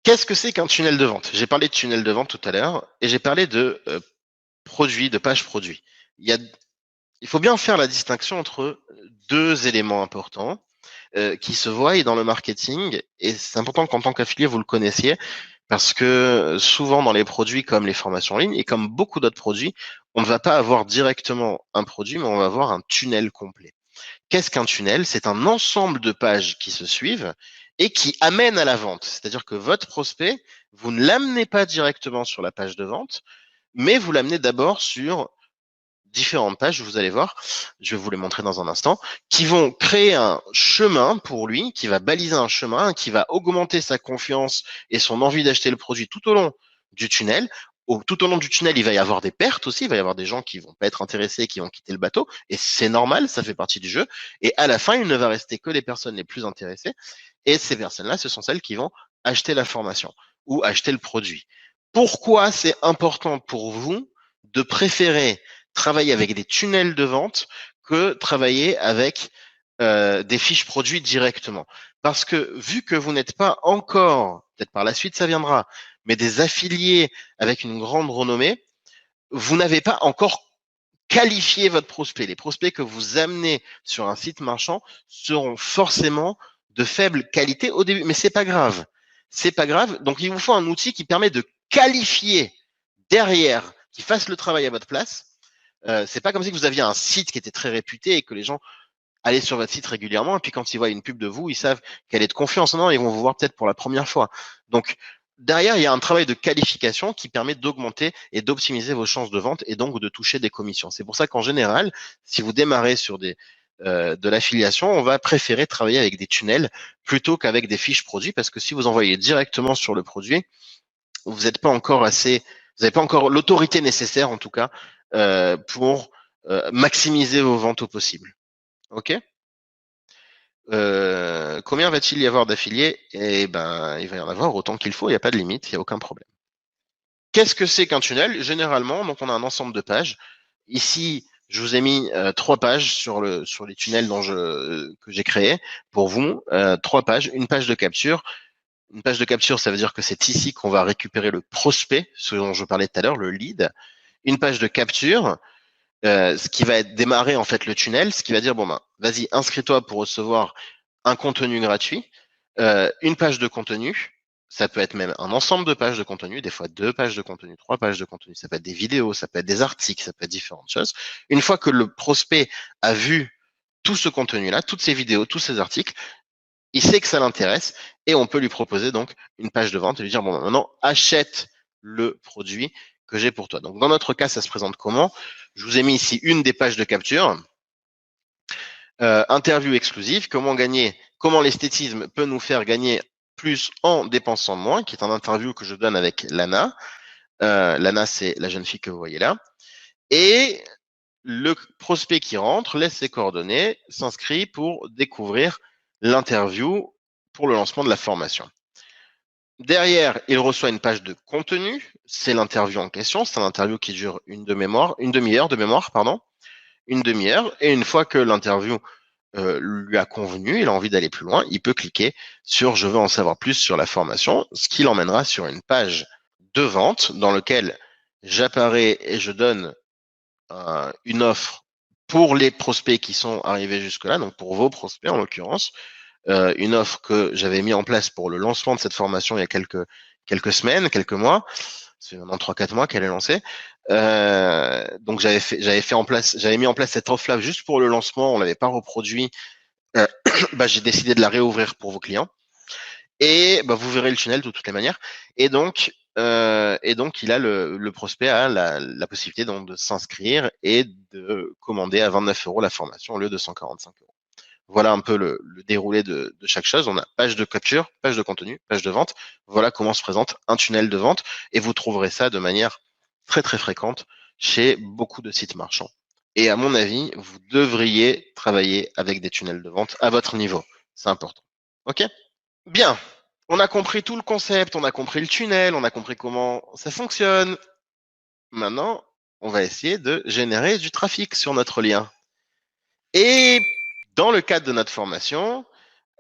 Qu'est-ce que c'est qu'un tunnel de vente? J'ai parlé de tunnel de vente tout à l'heure et j'ai parlé de produits, de pages produits. Il y a, il faut bien faire la distinction entre deux éléments importants qui se voient dans le marketing et c'est important qu'en tant qu'affilié vous le connaissiez parce que souvent dans les produits comme les formations en ligne et comme beaucoup d'autres produits, on ne va pas avoir directement un produit mais on va avoir un tunnel complet. Qu'est-ce qu'un tunnel? C'est un ensemble de pages qui se suivent et qui amènent à la vente. C'est-à-dire que votre prospect, vous ne l'amenez pas directement sur la page de vente, mais vous l'amenez d'abord sur différentes pages, vous allez voir, je vais vous les montrer dans un instant, qui vont créer un chemin pour lui, qui va baliser un chemin, qui va augmenter sa confiance et son envie d'acheter le produit tout au long du tunnel. Tout au long du tunnel, il va y avoir des pertes aussi, il va y avoir des gens qui vont pas être intéressés, qui vont quitter le bateau, et c'est normal, ça fait partie du jeu. Et à la fin, il ne va rester que les personnes les plus intéressées, et ces personnes-là, ce sont celles qui vont acheter la formation ou acheter le produit. Pourquoi c'est important pour vous de préférer travailler avec des tunnels de vente que travailler avec des fiches produits directement. Parce que vu que vous n'êtes pas encore, peut-être par la suite ça viendra, mais des affiliés avec une grande renommée, vous n'avez pas encore qualifié votre prospect. Les prospects que vous amenez sur un site marchand seront forcément de faible qualité au début, mais c'est pas grave. C'est pas grave. Donc il vous faut un outil qui permet de qualifier derrière, qui fasse le travail à votre place. C'est pas comme si vous aviez un site qui était très réputé et que les gens allaient sur votre site régulièrement et puis quand ils voient une pub de vous, ils savent qu'elle est de confiance. Non, ils vont vous voir peut-être pour la première fois. Donc derrière, il y a un travail de qualification qui permet d'augmenter et d'optimiser vos chances de vente et donc de toucher des commissions. C'est pour ça qu'en général, si vous démarrez sur de l'affiliation, on va préférer travailler avec des tunnels plutôt qu'avec des fiches produits parce que si vous envoyez directement sur le produit, vous n'êtes pas encore assez, vous n'avez pas encore l'autorité nécessaire en tout cas pour maximiser vos ventes au possible. Ok. Combien va-t-il y avoir d'affiliés? Eh ben, il va y en avoir autant qu'il faut. Il n'y a pas de limite. Il n'y a aucun problème. Qu'est-ce que c'est qu'un tunnel? Généralement, donc on a un ensemble de pages. Ici, je vous ai mis trois pages sur les tunnels que j'ai créés pour vous. Trois pages, une page de capture. Une page de capture, ça veut dire que c'est ici qu'on va récupérer le prospect, ce dont je parlais tout à l'heure, le lead. Une page de capture, ce qui va être démarrer en fait le tunnel, ce qui va dire bon ben vas-y inscris-toi pour recevoir un contenu gratuit, une page de contenu, ça peut être même un ensemble de pages de contenu, des fois deux pages de contenu, trois pages de contenu, ça peut être des vidéos, ça peut être des articles, ça peut être différentes choses. Une fois que le prospect a vu tout ce contenu-là, toutes ces vidéos, tous ces articles, il sait que ça l'intéresse et on peut lui proposer donc une page de vente et lui dire bon maintenant achète le produit que j'ai pour toi. Donc dans notre cas, ça se présente comment? Je vous ai mis ici une des pages de capture. Interview exclusive, comment l'esthétisme peut nous faire gagner plus en dépensant moins, qui est un interview que je donne avec Lana. Lana, c'est la jeune fille que vous voyez là. Et le prospect qui rentre laisse ses coordonnées, s'inscrit pour découvrir l'interview pour le lancement de la formation. Derrière, il reçoit une page de contenu. C'est l'interview en question. C'est un interview qui dure une demi-heure de mémoire, pardon, une demi-heure. Et une fois que l'interview lui a convenu, il a envie d'aller plus loin, il peut cliquer sur je veux en savoir plus sur la formation, ce qui l'emmènera sur une page de vente dans laquelle j'apparais et je donne une offre pour les prospects qui sont arrivés jusque-là, donc pour vos prospects en l'occurrence, une offre que j'avais mis en place pour le lancement de cette formation il y a quelques semaines, quelques mois. C'est maintenant 3-4 mois qu'elle est lancée. Donc j'avais mis en place cette offre-là juste pour le lancement. On l'avait pas reproduit. J'ai décidé de la réouvrir pour vos clients. Et vous verrez le tunnel de toutes les manières. Et donc il a le prospect a la possibilité donc de s'inscrire et de commander à 29 € la formation au lieu de 145 €. Voilà un peu le déroulé de chaque chose. On a page de capture, page de contenu, page de vente. Voilà comment se présente un tunnel de vente. Et vous trouverez ça de manière très très fréquente chez beaucoup de sites marchands. Et à mon avis, vous devriez travailler avec des tunnels de vente à votre niveau. C'est important. OK? Bien. On a compris tout le concept, on a compris le tunnel, on a compris comment ça fonctionne. Maintenant, on va essayer de générer du trafic sur notre lien. Et dans le cadre de notre formation,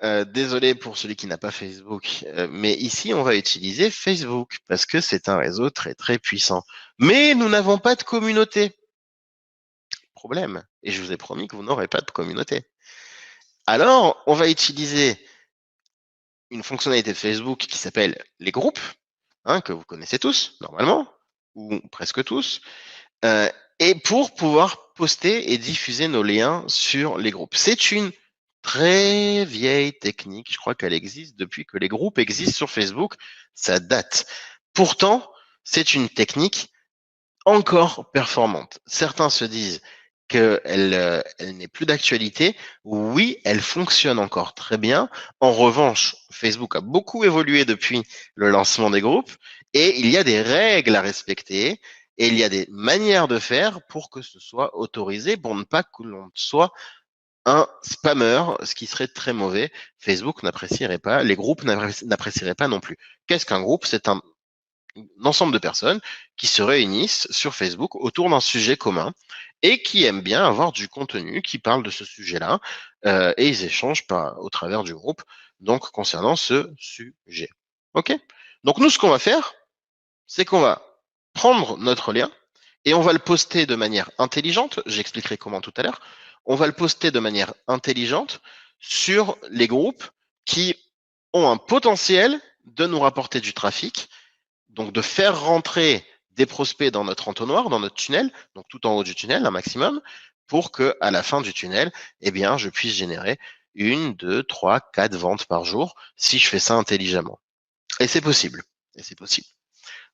Désolé pour celui qui n'a pas Facebook, mais ici on va utiliser Facebook parce que c'est un réseau très très puissant. Mais nous n'avons pas de communauté. Problème. Et je vous ai promis que vous n'aurez pas de communauté. Alors, on va utiliser une fonctionnalité de Facebook qui s'appelle les groupes, hein, que vous connaissez tous normalement, ou presque tous, euh, et pour pouvoir poster et diffuser nos liens sur les groupes. C'est une très vieille technique. Je crois qu'elle existe depuis que les groupes existent sur Facebook. Ça date. Pourtant, c'est une technique encore performante. Certains se disent qu'elle elle n'est plus d'actualité. Oui, elle fonctionne encore très bien. En revanche, Facebook a beaucoup évolué depuis le lancement des groupes et il y a des règles à respecter et il y a des manières de faire pour que ce soit autorisé, pour ne pas que l'on soit un spammer, ce qui serait très mauvais. Facebook n'apprécierait pas, les groupes n'apprécieraient pas non plus. Qu'est-ce qu'un groupe? C'est un ensemble de personnes qui se réunissent sur Facebook autour d'un sujet commun et qui aiment bien avoir du contenu qui parle de ce sujet-là et ils échangent au travers du groupe donc concernant ce sujet. Ok? Donc nous, ce qu'on va faire, c'est qu'on va prendre notre lien et on va le poster de manière intelligente. J'expliquerai comment tout à l'heure. On va le poster de manière intelligente sur les groupes qui ont un potentiel de nous rapporter du trafic, donc de faire rentrer des prospects dans notre entonnoir, dans notre tunnel, donc tout en haut du tunnel, un maximum, pour que à la fin du tunnel, eh bien, je puisse générer 1, 2, 3, 4 ventes par jour si je fais ça intelligemment. Et c'est possible. Et c'est possible.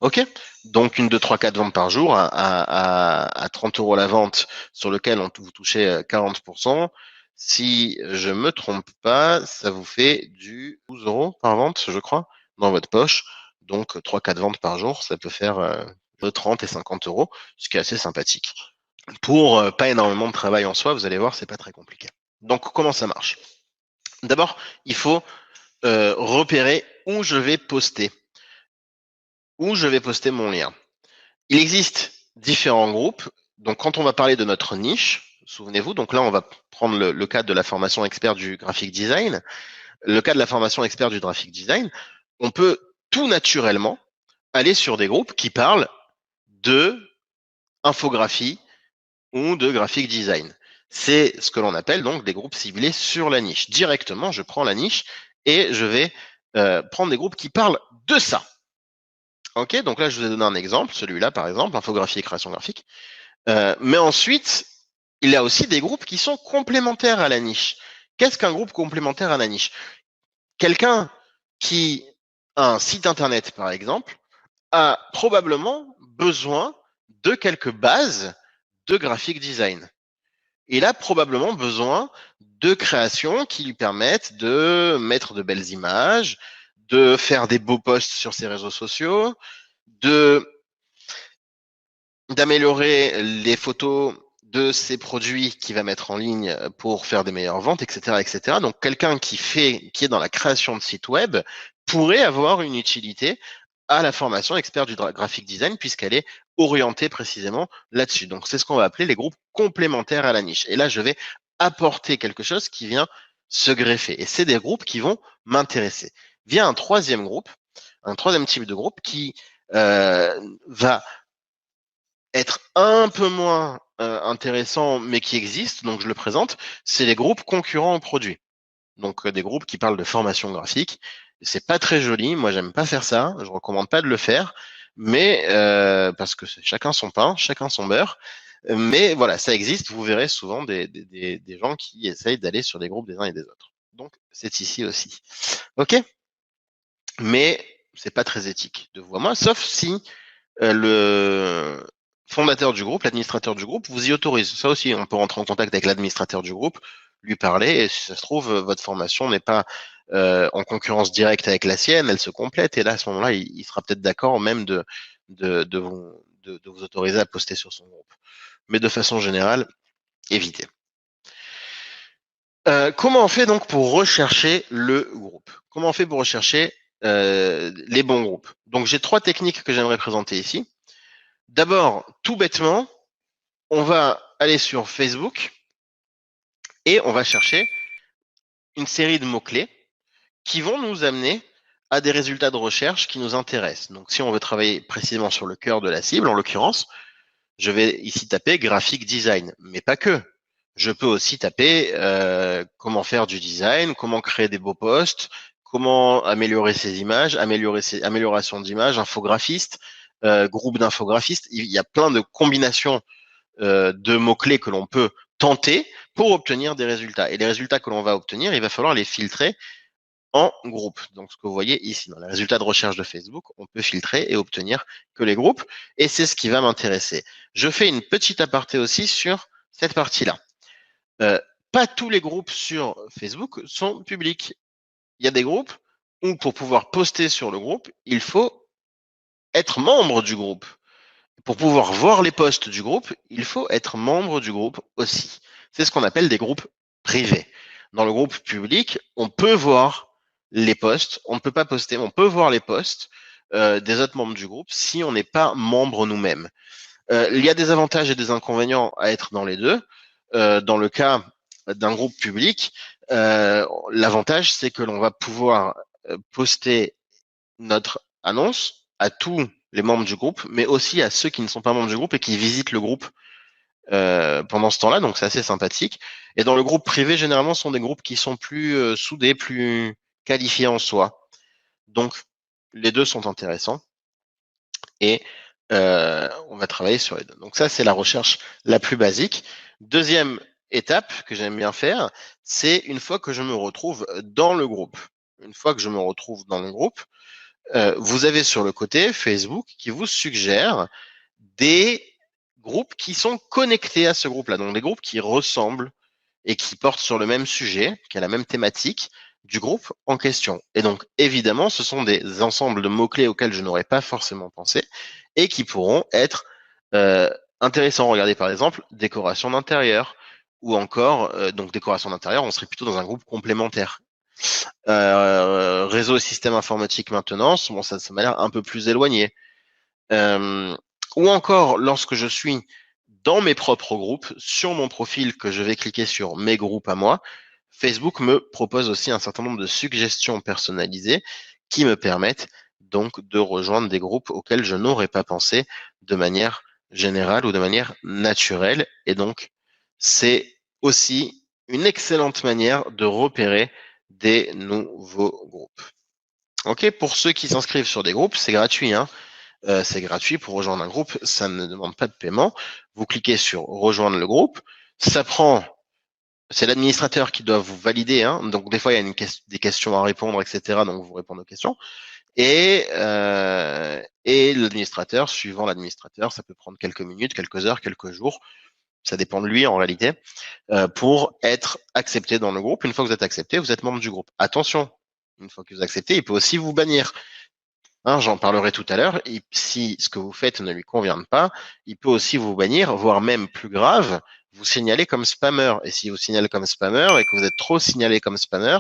OK? Donc, 1, 2, 3, 4 ventes par jour à 30 euros la vente, sur lequel vous touchez 40%. Si je me trompe pas, ça vous fait du 12 euros par vente, je crois, dans votre poche. Donc, 3, 4 ventes par jour, ça peut faire de 30 et 50 euros, ce qui est assez sympathique. Pour pas énormément de travail en soi, vous allez voir, c'est pas très compliqué. Donc, comment ça marche? D'abord, il faut repérer où je vais poster, mon lien. Il existe différents groupes. Donc, quand on va parler de notre niche, souvenez-vous, donc là, on va prendre le cas de la formation expert du graphic design. Le cas de la formation expert du graphic design, on peut tout naturellement aller sur des groupes qui parlent de infographie ou de graphic design. C'est ce que l'on appelle donc des groupes ciblés sur la niche. Directement, je prends la niche et je vais prendre des groupes qui parlent de ça. Ok, donc là, je vous ai donné un exemple, celui-là par exemple, infographie et création graphique. Mais ensuite, il y a aussi des groupes qui sont complémentaires à la niche. Qu'est-ce qu'un groupe complémentaire à la niche? Quelqu'un qui a un site internet, par exemple, a probablement besoin de quelques bases de graphic design. Il a probablement besoin de créations qui lui permettent de mettre de belles images, de faire des beaux posts sur ses réseaux sociaux, de d'améliorer les photos de ses produits qu'il va mettre en ligne pour faire des meilleures ventes, etc., etc. Donc, quelqu'un qui est dans la création de sites web pourrait avoir une utilité à la formation expert du graphic design puisqu'elle est orientée précisément là-dessus. Donc, c'est ce qu'on va appeler les groupes complémentaires à la niche. Et là, je vais apporter quelque chose qui vient se greffer. Et c'est des groupes qui vont m'intéresser. Vient un troisième groupe, un troisième type de groupe qui va être un peu moins intéressant, mais qui existe, donc je le présente, c'est les groupes concurrents aux produits. Donc des groupes qui parlent de formation graphique. C'est pas très joli, moi j'aime pas faire ça, je recommande pas de le faire, mais parce que chacun son pain, chacun son beurre. Mais voilà, ça existe, vous verrez souvent des gens qui essayent d'aller sur les groupes des uns et des autres. Donc c'est ici aussi. Ok? Mais c'est pas très éthique de vous à moi, sauf si le fondateur du groupe, l'administrateur du groupe, vous y autorise. Ça aussi, on peut rentrer en contact avec l'administrateur du groupe, lui parler, et si ça se trouve, votre formation n'est pas en concurrence directe avec la sienne, elle se complète, et là, à ce moment-là, il sera peut-être d'accord même de vous autoriser à poster sur son groupe. Mais de façon générale, évitez. Comment on fait donc pour rechercher le groupe? Comment on fait pour rechercher les bons groupes? Donc, j'ai 3 techniques que j'aimerais présenter ici. D'abord, tout bêtement, on va aller sur Facebook et on va chercher une série de mots-clés qui vont nous amener à des résultats de recherche qui nous intéressent. Donc, si on veut travailler précisément sur le cœur de la cible, en l'occurrence, je vais ici taper graphic design, mais pas que. Je peux aussi taper comment faire du design, comment créer des beaux posts, comment améliorer ses images, amélioration d'images, infographiste, groupe d'infographistes. Il y a plein de combinations de mots-clés que l'on peut tenter pour obtenir des résultats. Et les résultats que l'on va obtenir, il va falloir les filtrer en groupe. Donc, ce que vous voyez ici, dans les résultats de recherche de Facebook, on peut filtrer et obtenir que les groupes. Et c'est ce qui va m'intéresser. Je fais une petite aparté aussi sur cette partie-là. Pas tous les groupes sur Facebook sont publics. Il y a des groupes où, pour pouvoir poster sur le groupe, il faut être membre du groupe. Pour pouvoir voir les posts du groupe, il faut être membre du groupe aussi. C'est ce qu'on appelle des groupes privés. Dans le groupe public, on peut voir les posts, on ne peut pas poster, mais on peut voir les posts des autres membres du groupe si on n'est pas membre nous-mêmes. Il y a des avantages et des inconvénients à être dans les deux. Dans le cas d'un groupe public, l'avantage, c'est que l'on va pouvoir poster notre annonce à tous les membres du groupe, mais aussi à ceux qui ne sont pas membres du groupe et qui visitent le groupe pendant ce temps-là, donc c'est assez sympathique. Et dans le groupe privé, généralement, ce sont des groupes qui sont plus soudés, plus qualifiés en soi. Donc, les deux sont intéressants. Et on va travailler sur les deux. Donc ça, c'est la recherche la plus basique. Deuxième étape que j'aime bien faire, c'est une fois que je me retrouve dans le groupe. Une fois que je me retrouve dans le groupe, vous avez sur le côté Facebook qui vous suggère des groupes qui sont connectés à ce groupe-là. Donc des groupes qui ressemblent et qui portent sur le même sujet, qui a la même thématique du groupe en question. Et donc, évidemment, ce sont des ensembles de mots-clés auxquels je n'aurais pas forcément pensé et qui pourront être intéressants. Regardez par exemple décoration d'intérieur ou encore, donc décoration d'intérieur, on serait plutôt dans un groupe complémentaire. Réseau et système informatique maintenance, bon, ça m'a l'air un peu plus éloigné. Ou encore, lorsque je suis dans mes propres groupes, sur mon profil, que je vais cliquer sur mes groupes à moi, Facebook me propose aussi un certain nombre de suggestions personnalisées qui me permettent donc de rejoindre des groupes auxquels je n'aurais pas pensé de manière générale ou de manière naturelle. Et donc, c'est aussi une excellente manière de repérer des nouveaux groupes. Ok, pour ceux qui s'inscrivent sur des groupes, c'est gratuit, hein. C'est gratuit pour rejoindre un groupe, ça ne demande pas de paiement. Vous cliquez sur rejoindre le groupe, ça prend, c'est l'administrateur qui doit vous valider, hein. Donc des fois il y a des questions à répondre, etc. Donc vous répondez aux questions. Et l'administrateur, suivant l'administrateur, ça peut prendre quelques minutes, quelques heures, quelques jours, ça dépend de lui en réalité, pour être accepté dans le groupe. Une fois que vous êtes accepté, vous êtes membre du groupe. Attention, une fois que vous acceptez, il peut aussi vous bannir. Hein, j'en parlerai tout à l'heure. Et si ce que vous faites ne lui convient pas, il peut aussi vous bannir, voire même plus grave, vous signaler comme spammer. Et si vous signalez comme spammer et que vous êtes trop signalé comme spammer,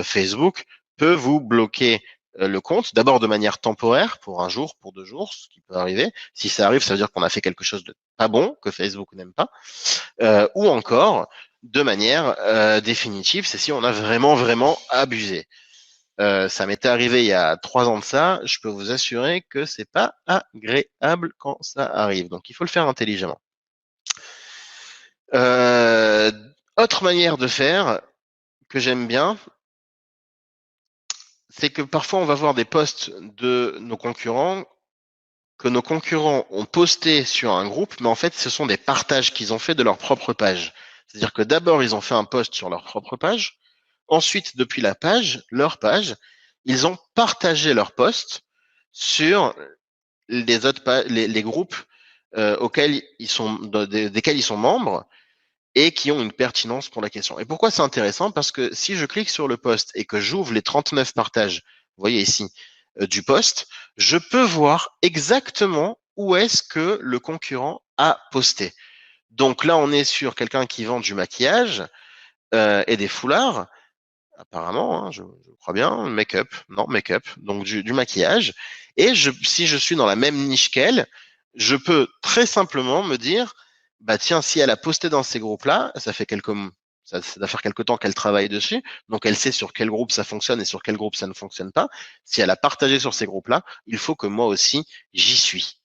Facebook peut vous bloquer le compte, d'abord de manière temporaire, pour un jour, pour 2 jours, ce qui peut arriver. Si ça arrive, ça veut dire qu'on a fait quelque chose de pas bon, que Facebook n'aime pas. Ou encore, de manière définitive, c'est si on a vraiment, vraiment abusé. Ça m'était arrivé il y a 3 ans de ça. Je peux vous assurer que c'est pas agréable quand ça arrive. Donc, il faut le faire intelligemment. Autre manière de faire que j'aime bien, c'est que parfois on va voir des posts de nos concurrents que nos concurrents ont posté sur un groupe, mais en fait, ce sont des partages qu'ils ont fait de leur propre page. C'est-à-dire que d'abord, ils ont fait un post sur leur propre page. Ensuite, depuis la page, leur page, ils ont partagé leur post sur les autres les groupes auxquels ils sont desquels ils sont membres et qui ont une pertinence pour la question. Et pourquoi c'est intéressant? Parce que si je clique sur le post et que j'ouvre les 39 partages, vous voyez ici, du post, je peux voir exactement où est-ce que le concurrent a posté. Donc là, on est sur quelqu'un qui vend du maquillage et des foulards, apparemment, hein, je crois bien, make-up, non, make-up, donc du maquillage. Et si je suis dans la même niche qu'elle, je peux très simplement me dire, bah tiens, si elle a posté dans ces groupes-là, ça fait quelques Ça doit faire quelque temps qu'elle travaille dessus, donc elle sait sur quel groupe ça fonctionne et sur quel groupe ça ne fonctionne pas. Si elle a partagé sur ces groupes-là, il faut que moi aussi j'y suis.